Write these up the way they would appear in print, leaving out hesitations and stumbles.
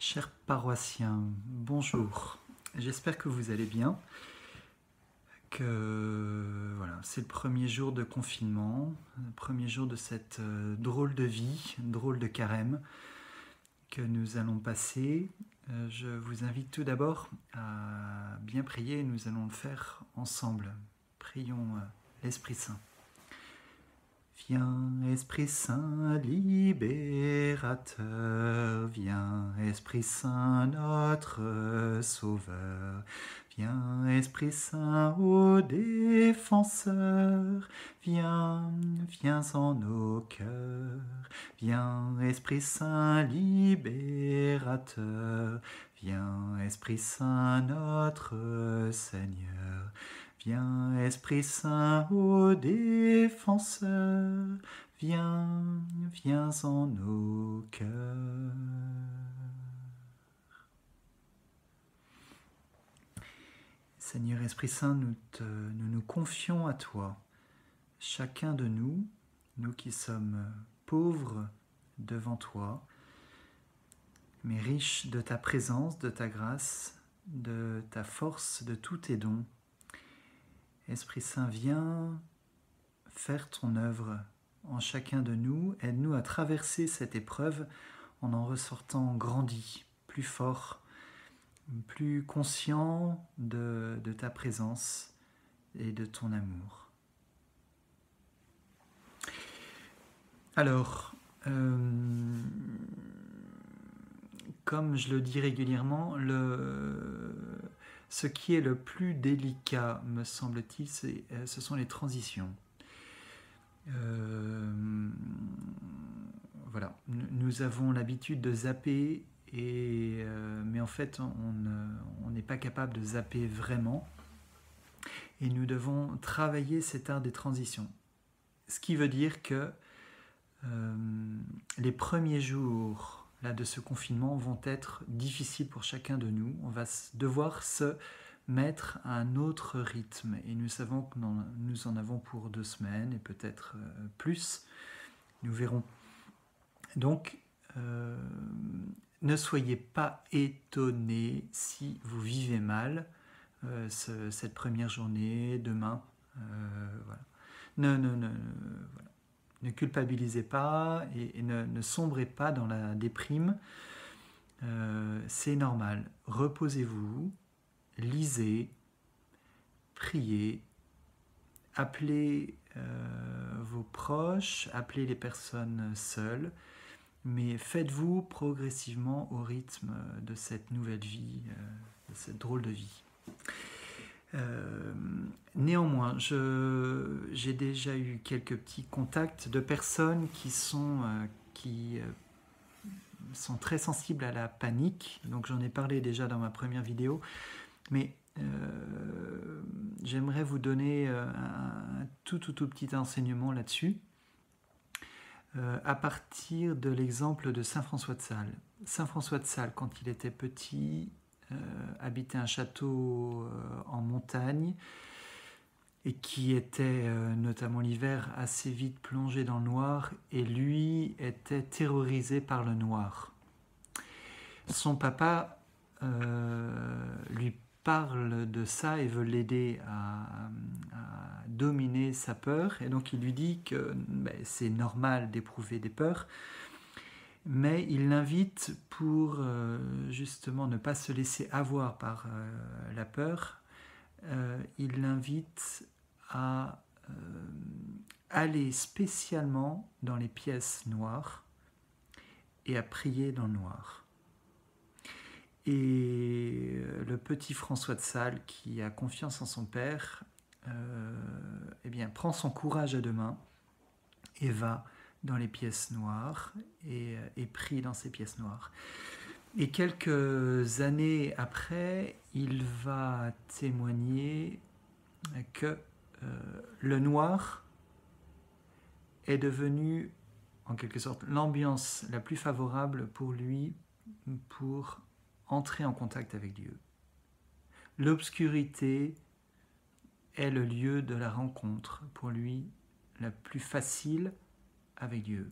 Chers paroissiens, bonjour. J'espère que vous allez bien, que voilà, c'est le premier jour de confinement, le premier jour de cette drôle de vie, drôle de carême que nous allons passer. Je vous invite tout d'abord à bien prier et nous allons le faire ensemble. Prions l'Esprit Saint. Viens, Esprit Saint libérateur, viens, Esprit Saint notre Sauveur, viens, Esprit Saint ô défenseur, viens, viens en nos cœurs, viens, Esprit Saint libérateur, viens, Esprit Saint notre Seigneur. Viens, Esprit Saint, ô défenseur, viens, viens en nos cœurs. Seigneur Esprit Saint, nous nous confions à toi, chacun de nous, nous qui sommes pauvres devant toi, mais riches de ta présence, de ta grâce, de ta force, de tous tes dons. Esprit Saint, viens faire ton œuvre en chacun de nous. Aide-nous à traverser cette épreuve en ressortant grandi, plus fort, plus conscient de ta présence et de ton amour. Alors, comme je le dis régulièrement, ce qui est le plus délicat, me semble-t-il, ce sont les transitions. Voilà, nous avons l'habitude de zapper, mais en fait, on n'est pas capable de zapper vraiment. Et nous devons travailler cet art des transitions. Ce qui veut dire que les premiers jours là, de ce confinement vont être difficiles pour chacun de nous. On va devoir se mettre à un autre rythme. Et nous savons que nous en avons pour 2 semaines et peut-être plus. Nous verrons. Donc, ne soyez pas étonnés si vous vivez mal cette première journée, demain. Voilà. Voilà. Ne culpabilisez pas et ne sombrez pas dans la déprime. C'est normal. Reposez-vous, lisez, priez, appelez vos proches, appelez les personnes seules, mais faites-vous progressivement au rythme de cette nouvelle vie, de cette drôle de vie. Néanmoins, j'ai déjà eu quelques petits contacts de personnes qui sont très sensibles à la panique. Donc j'en ai parlé déjà dans ma première vidéo, mais j'aimerais vous donner un tout petit enseignement là-dessus à partir de l'exemple de Saint François de Sales. Saint François de Sales, quand il était petit, habitait un château en montagne et qui était, notamment l'hiver, assez vite plongé dans le noir, et lui était terrorisé par le noir. Son papa lui parle de ça et veut l'aider à dominer sa peur, et donc il lui dit que c'est normal d'éprouver des peurs, mais il l'invite pour justement ne pas se laisser avoir par la peur. Il l'invite à aller spécialement dans les pièces noires et à prier dans le noir. Et le petit François de Sales, qui a confiance en son père, eh bien, prend son courage à deux mains et va dans les pièces noires et prie dans ces pièces noires. Et quelques années après, il va témoigner que le noir est devenu, en quelque sorte, l'ambiance la plus favorable pour lui pour entrer en contact avec Dieu. L'obscurité est le lieu de la rencontre, pour lui, la plus facile avec Dieu.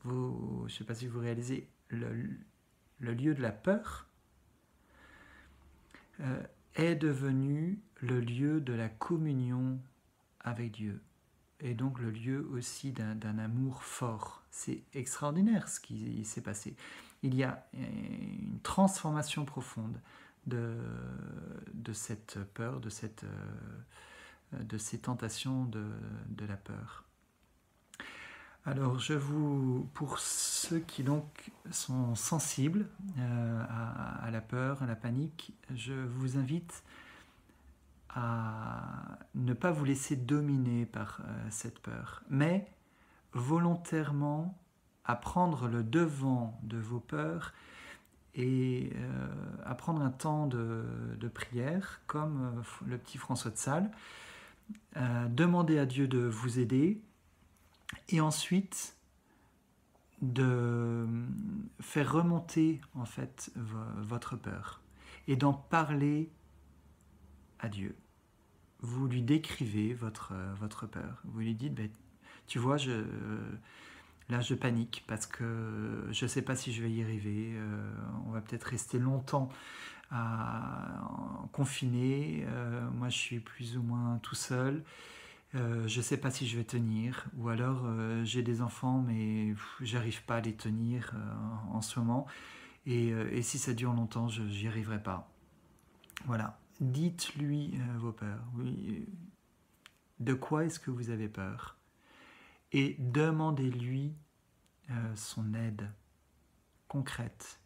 Je ne sais pas si vous réalisez, le lieu de la peur, est devenu le lieu de la communion avec Dieu. Et donc le lieu aussi d'un amour fort. C'est extraordinaire ce qui s'est passé. Il y a une transformation profonde de cette peur, de ces tentations de la peur. Alors pour ceux qui donc sont sensibles à la peur, à la panique, je vous invite à ne pas vous laisser dominer par cette peur, mais volontairement à prendre le devant de vos peurs et à prendre un temps de prière, comme le petit François de Sales, demander à Dieu de vous aider, et ensuite de faire remonter en fait votre peur, et d'en parler à Dieu. Vous lui décrivez votre peur. Vous lui dites, tu vois, là je panique parce que je ne sais pas si je vais y arriver. On va peut-être rester longtemps confiné. Moi je suis plus ou moins tout seul. Je ne sais pas si je vais tenir. Ou alors j'ai des enfants mais j'arrive pas à les tenir en ce moment. Et si ça dure longtemps, je n'y arriverai pas. Voilà. Dites-lui vos peurs. Oui. De quoi est-ce que vous avez peur? Et demandez-lui son aide concrète.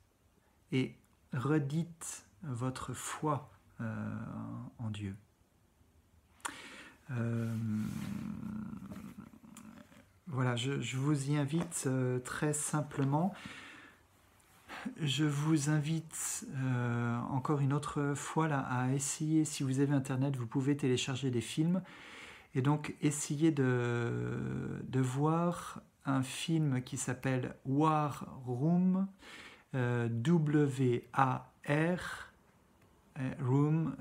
Et redites votre foi en Dieu. Voilà, je vous y invite très simplement. Je vous invite encore une autre fois là, à essayer, si vous avez internet, vous pouvez télécharger des films et donc essayer de voir un film qui s'appelle War Room, W-A-R, Room,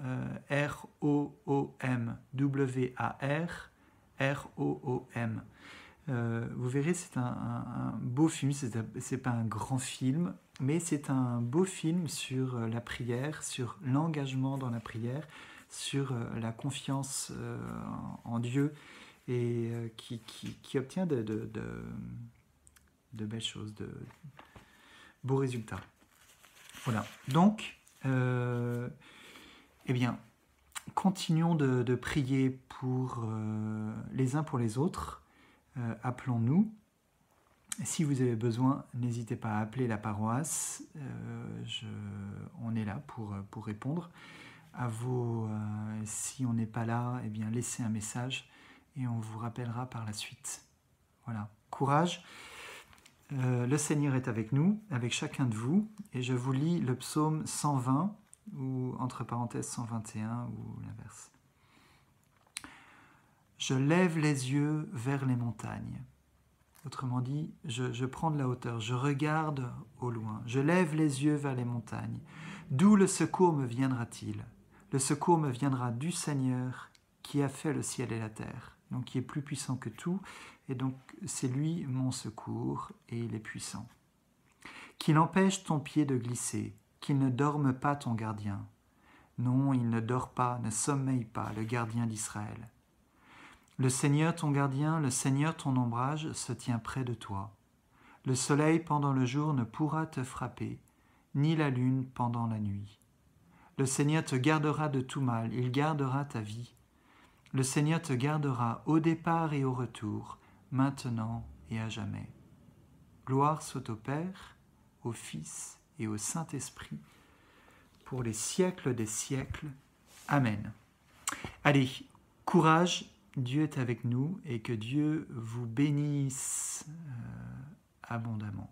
R-O-O-M, W-A-R, R-O-O-M. Vous verrez, c'est un beau film, c'est pas un grand film, mais c'est un beau film sur la prière, sur l'engagement dans la prière, sur la confiance en Dieu et qui obtient de belles choses, de beaux résultats. Voilà, donc, eh bien, continuons de prier pour les uns pour les autres. Appelons-nous. Si vous avez besoin, n'hésitez pas à appeler la paroisse. On est là pour répondre à vos. Si on n'est pas là, eh bien laissez un message et on vous rappellera par la suite. Voilà. Courage. Le Seigneur est avec nous, avec chacun de vous, et je vous lis le psaume 120 ou entre parenthèses 121 ou l'inverse. Je lève les yeux vers les montagnes. Autrement dit, je prends de la hauteur, je regarde au loin, je lève les yeux vers les montagnes. D'où le secours me viendra-t-il? Le secours me viendra du Seigneur qui a fait le ciel et la terre, donc qui est plus puissant que tout, et donc c'est lui mon secours, et il est puissant. Qu'il empêche ton pied de glisser, qu'il ne dorme pas ton gardien. Non, il ne dort pas, ne sommeille pas, le gardien d'Israël. Le Seigneur ton gardien, le Seigneur ton ombrage se tient près de toi. Le soleil pendant le jour ne pourra te frapper, ni la lune pendant la nuit. Le Seigneur te gardera de tout mal, il gardera ta vie. Le Seigneur te gardera au départ et au retour, maintenant et à jamais. Gloire soit au Père, au Fils et au Saint-Esprit, pour les siècles des siècles. Amen. Allez, courage, Dieu est avec nous et que Dieu vous bénisse abondamment.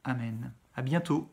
Amen. À bientôt.